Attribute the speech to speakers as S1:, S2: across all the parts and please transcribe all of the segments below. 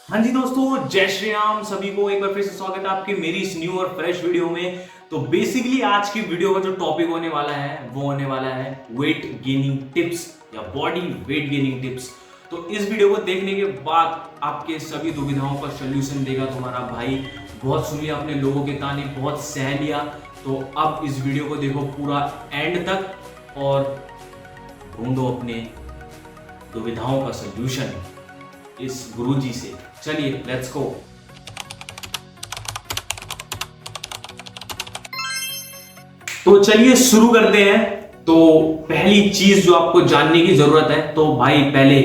S1: हाँ जी दोस्तों, जय श्री राम। सभी को एक बार फिर से स्वागत है आपके मेरी इस न्यू और फ्रेश वीडियो में। तो बेसिकली आज की वीडियो का जो टॉपिक होने वाला है वो होने वाला है वेट गेनिंग टिप्स या बॉडी वेट गेनिंग टिप्स। तो इस वीडियो को देखने के बाद आपके सभी दुविधाओं का सोल्यूशन देगा तुम्हारा भाई। बहुत सुन लिया आपने लोगों के ताने, बहुत सह लिया, तो अब इस वीडियो को देखो पूरा एंड तक और ढूंढो अपने दुविधाओं का सोल्यूशन इस गुरुजी से। चलिए लेट्स गो। तो चलिए शुरू करते हैं। तो पहली चीज जो आपको जानने की जरूरत है, तो भाई पहले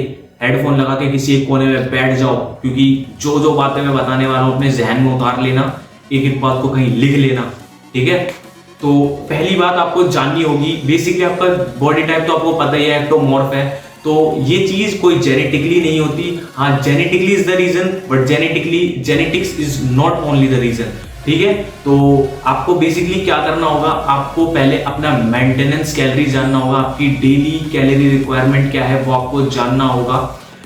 S1: हेडफोन लगा के किसी एक कोने में बैठ जाओ, क्योंकि जो जो बातें मैं बताने वाला हूं अपने जहन में उतार लेना, एक एक बात को कहीं लिख लेना, ठीक है। तो पहली बात आपको जाननी होगी, बेसिकली आपका बॉडी टाइप तो आपको पता ही है, एक्टोमॉर्फ है। तो ये चीज कोई जेनेटिकली नहीं होती। हाँ, genetically is the reason, but genetics is not only the reason, ठीक है। तो आपको बेसिकली क्या करना होगा, आपको पहले अपना मेंटेनेंस कैलोरी जानना होगा, आपकी डेली कैलोरी रिक्वायरमेंट क्या है वो आपको जानना होगा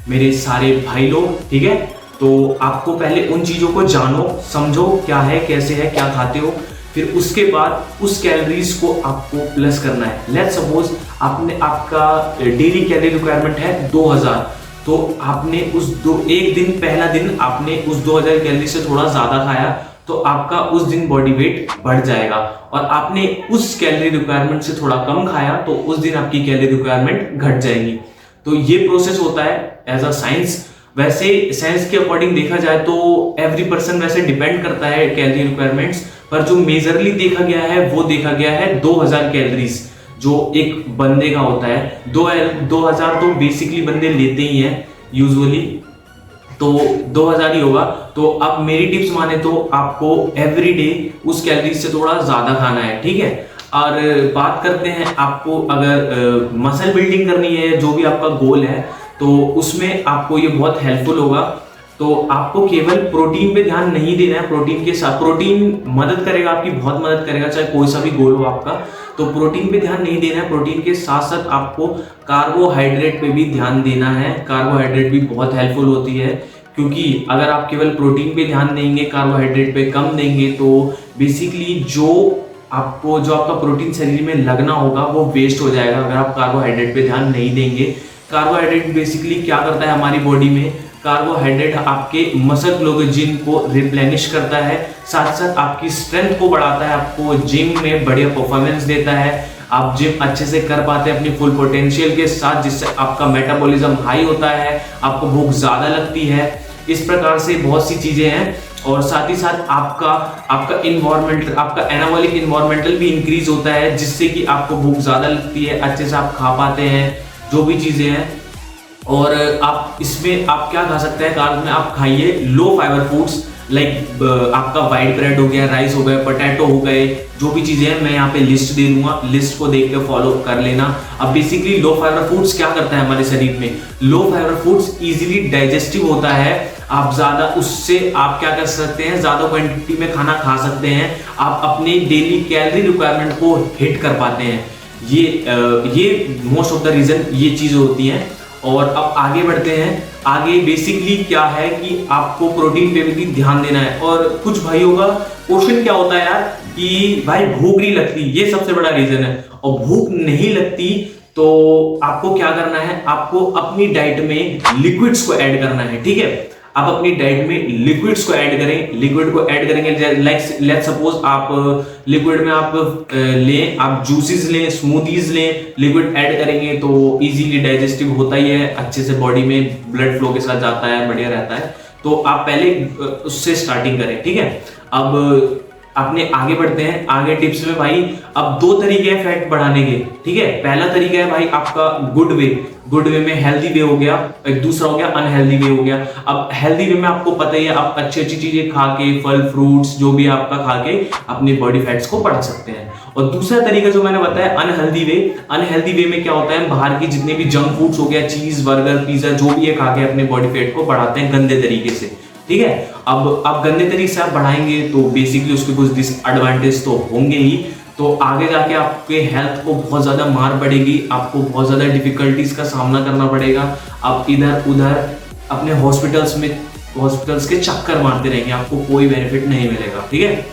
S1: मेरे सारे भाई लोग, ठीक है। तो आपको पहले उन चीजों को जानो, समझो क्या है, कैसे है, क्या खाते हो, फिर उसके बाद उस कैलोरीज को आपको प्लस करना है। लेट्स सपोज आपका डेली कैलोरी रिक्वायरमेंट है 2000, तो आपने एक दिन, पहला दिन आपने उस 2000 कैलोरी से थोड़ा ज्यादा खाया, तो आपका उस दिन बॉडी वेट बढ़ जाएगा। और आपने उस कैलोरी रिक्वायरमेंट से थोड़ा कम खाया, तो उस दिन आपकी कैलोरी रिक्वायरमेंट घट जाएगी। तो ये प्रोसेस होता है एज अ साइंस। वैसे साइंस के अकॉर्डिंग देखा जाए तो एवरी पर्सन वैसे डिपेंड करता है कैलोरी रिक्वायरमेंट्स, पर जो मेजरली देखा गया है वो देखा गया है 2000 कैलोरीज जो एक बंदे का होता है। 2000 तो बेसिकली बंदे लेते ही हैं यूजुअली, तो 2000 ही होगा। तो अब मेरी टिप्स माने तो आपको एवरी डे उस कैलोरीज से थोड़ा ज्यादा खाना है, ठीक है। और बात करते हैं, आपको अगर मसल बिल्डिंग करनी है, जो भी आपका गोल है, तो उसमें आपको ये बहुत हेल्पफुल होगा। तो आपको केवल प्रोटीन पे ध्यान नहीं देना है, प्रोटीन के साथ प्रोटीन मदद करेगा, आपकी बहुत मदद करेगा, चाहे कोई सा भी गोल हो आपका। तो प्रोटीन पे ध्यान नहीं देना है, प्रोटीन के साथ साथ आपको कार्बोहाइड्रेट पे भी ध्यान देना है। कार्बोहाइड्रेट भी बहुत हेल्पफुल होती है, क्योंकि अगर आप केवल प्रोटीन पे ध्यान देंगे, कार्बोहाइड्रेट पे कम देंगे, तो बेसिकली जो आपका प्रोटीन शरीर में लगना होगा वो वेस्ट हो जाएगा अगर आप कार्बोहाइड्रेट पे ध्यान नहीं देंगे। कार्बोहाइड्रेट बेसिकली क्या करता है हमारी बॉडी में, कार्बोहाइड्रेट आपके मसल ग्लोकोजिन को रिप्लेनिश करता है, साथ साथ आपकी स्ट्रेंथ को बढ़ाता है, आपको जिम में बढ़िया परफॉर्मेंस देता है, आप जिम अच्छे से कर पाते हैं अपनी फुल पोटेंशियल के साथ, जिससे आपका मेटाबॉलिज्म हाई होता है, आपको भूख ज्यादा लगती है। इस प्रकार से बहुत सी चीजें हैं। और साथ ही साथ आपका इन्वायरमेंटल, आपका एनाबॉलिक इन्वायरमेंटल भी इंक्रीज होता है, जिससे कि आपको भूख ज्यादा लगती है, अच्छे से आप खा पाते हैं जो भी चीजें हैं। और आप इसमें आप क्या खा सकते हैं, कार्ब में आप खाइए लो फाइबर फूड्स, लाइक आपका वाइट ब्रेड हो गया, राइस हो गए, पोटैटो हो गए, जो भी चीजें हैं मैं यहाँ पे लिस्ट दे दूंगा, लिस्ट को देख के फॉलो कर लेना। अब बेसिकली लो फाइबर फूड्स क्या करता है हमारे शरीर में, लो फाइबर फूड्स इजीली डाइजेस्टिव होता है। आप ज्यादा उससे आप क्या कर सकते हैं, ज्यादा क्वांटिटी में खाना खा सकते हैं, आप अपने डेली कैलोरी रिक्वायरमेंट को हिट कर पाते हैं। ये मोस्ट ऑफ द रीजन ये चीजें होती हैं। और अब आगे बढ़ते हैं। आगे बेसिकली क्या है कि आपको प्रोटीन पे भी ध्यान देना है। और कुछ भाइयों का क्वेश्चन क्या होता है यार कि भाई भूख नहीं लगती, ये सबसे बड़ा रीजन है। और भूख नहीं लगती तो आपको क्या करना है, आपको अपनी डाइट में लिक्विड्स को ऐड करना है, ठीक है। आप अपनी डाइट में लिक्विड्स को ऐड करें, लिक्विड को ऐड करेंगे, लेट सपोज आप लिक्विड में आप लें, आप जूसेस लें, स्मूदीज लें, लिक्विड ऐड करेंगे तो इजीली डाइजेस्टिव होता ही है, अच्छे से बॉडी में ब्लड फ्लो के साथ जाता है, बढ़िया रहता है। तो आप पहले उससे स्टार्टिंग करें, ठीक है। अब अपने आगे बढ़ते हैं। आगे टिप्स में भाई अब दो तरीके हैं फैट बढ़ाने के, ठीक है। पहला तरीका है भाई आपका गुड वे में हेल्दी वे हो गया, एक दूसरा हो गया अनहेल्दी वे हो गया। अब हेल्दी वे में आपको पता ही है, आप अच्छी अच्छी चीजें खा के, फल फ्रूट्स जो भी आपका खा के अपनी बॉडी फैट्स को बढ़ा सकते हैं। और दूसरा तरीका जो मैंने बताया अनहेल्दी वे में क्या होता है, बाहर की जितने भी जंक फूड्स हो गया, चीज, बर्गर, पिज्जा, जो भी है खा के अपने बॉडी फैट को बढ़ाते हैं गंदे तरीके से, ठीक है। अब आप गंदे तरीके से आप बढ़ाएंगे तो बेसिकली उसके कुछ डिसएडवांटेज तो होंगे ही। तो आगे जाके आपके हेल्थ को बहुत ज्यादा मार पड़ेगी, आपको बहुत ज्यादा डिफिकल्टीज का सामना करना पड़ेगा। आप इधर उधर अपने हॉस्पिटल्स में हॉस्पिटल्स के चक्कर मारते रहेंगे, आपको कोई बेनिफिट नहीं मिलेगा, ठीक है।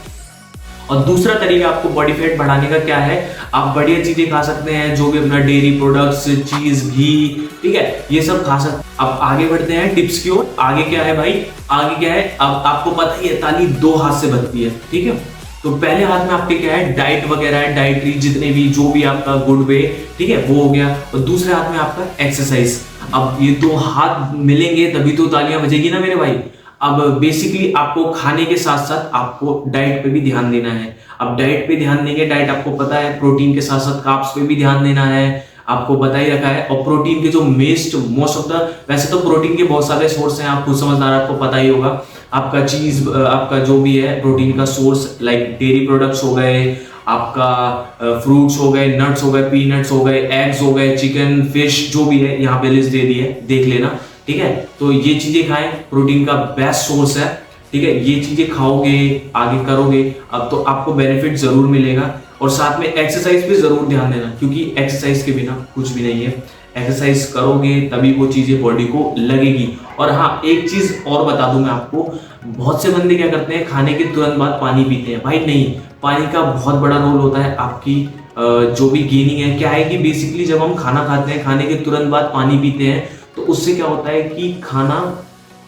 S1: और दूसरा तरीका आपको बॉडी फैट बढ़ाने का क्या है, आप बढ़िया चीजें खा सकते हैं, जो भी अपना डेयरी प्रोडक्ट्स, चीज, घी, ठीक है, ये सब खा सकते हैं। अब आगे बढ़ते हैं टिप्स की ओर। आगे क्या है भाई, आगे क्या है, अब आपको पता ही है ताली दो हाथ से बजती है, ठीक है। तो पहले हाथ में आपके क्या है, डाइट वगैरह है, डाइटरी जितने भी जो भी आपका गुड वे, ठीक है, वो हो गया। और दूसरे हाथ में आपका एक्सरसाइज। अब ये दो हाथ मिलेंगे तभी तो तालियां बजेगी ना मेरे भाई। अब बेसिकली आपको खाने के साथ साथ आपको डाइट पे भी ध्यान देना है। अब डाइट पे ध्यान देंगे, डाइट आपको पता है प्रोटीन के साथ साथ कार्ब्स पे भी ध्यान देना है, आपको बता ही रखा है। और प्रोटीन के जो मोस्ट ऑफ द, वैसे तो प्रोटीन के बहुत सारे सोर्स हैं, आप खुद समझदार, आपको पता ही होगा। आपका चीज, आपका जो भी है प्रोटीन का सोर्स, लाइक डेयरी प्रोडक्ट्स हो गए, आपका फ्रूट्स हो गए, नट्स हो गए, पीनट्स हो गए, एग्स हो गए, चिकन, फिश, जो भी है, यहाँ पे लिस्ट दे दी है, देख लेना, ठीक है। तो ये चीजें खाएं, प्रोटीन का बेस्ट सोर्स है, ठीक है। ये चीजें खाओगे, आगे करोगे, अब तो आपको बेनिफिट जरूर मिलेगा। और साथ में एक्सरसाइज पे जरूर ध्यान देना, क्योंकि एक्सरसाइज के बिना कुछ भी नहीं है। एक्सरसाइज करोगे तभी वो चीजें बॉडी को लगेगी। और हाँ, एक चीज और बता दूं मैं आपको, बहुत से बंदे क्या करते हैं, खाने के तुरंत बाद पानी पीते हैं। भाई नहीं, पानी का बहुत बड़ा रोल होता है आपकी जो भी गेनिंग है। क्या है कि बेसिकली जब हम खाना खाते हैं, खाने के तुरंत बाद पानी पीते हैं, तो उससे क्या होता है कि खाना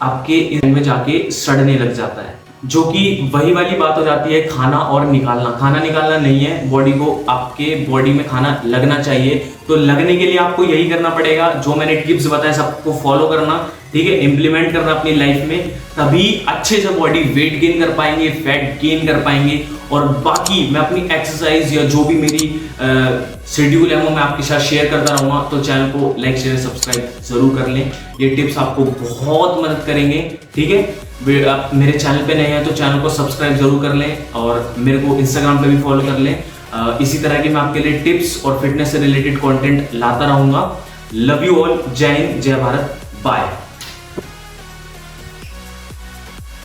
S1: आपके में जाके सड़ने लग जाता है, जो कि वही वाली बात हो जाती है खाना और निकालना। खाना निकालना नहीं है, बॉडी को, आपके बॉडी में खाना लगना चाहिए। तो लगने के लिए आपको यही करना पड़ेगा, जो मैंने टिप्स बताए सबको फॉलो करना, ठीक है, इंप्लीमेंट करना अपनी लाइफ में, तभी अच्छे से बॉडी वेट गेन कर पाएंगे, फैट गेन कर पाएंगे। और बाकी मैं अपनी एक्सरसाइज या जो भी मेरी शेड्यूल है वो मैं आपके साथ शेयर करता रहूंगा। तो चैनल को लाइक, शेयर, सब्सक्राइब जरूर कर लें, ये टिप्स आपको बहुत मदद करेंगे, ठीक है। आप मेरे चैनल पे नए हैं तो चैनल को सब्सक्राइब जरूर कर लें, और मेरे को इंस्टाग्राम पे भी फॉलो कर लें। इसी तरह के मैं आपके लिए टिप्स और फिटनेस से रिलेटेड कंटेंट लाता रहूंगा। लव यू ऑल, जय हिंद, जय भारत, बाय।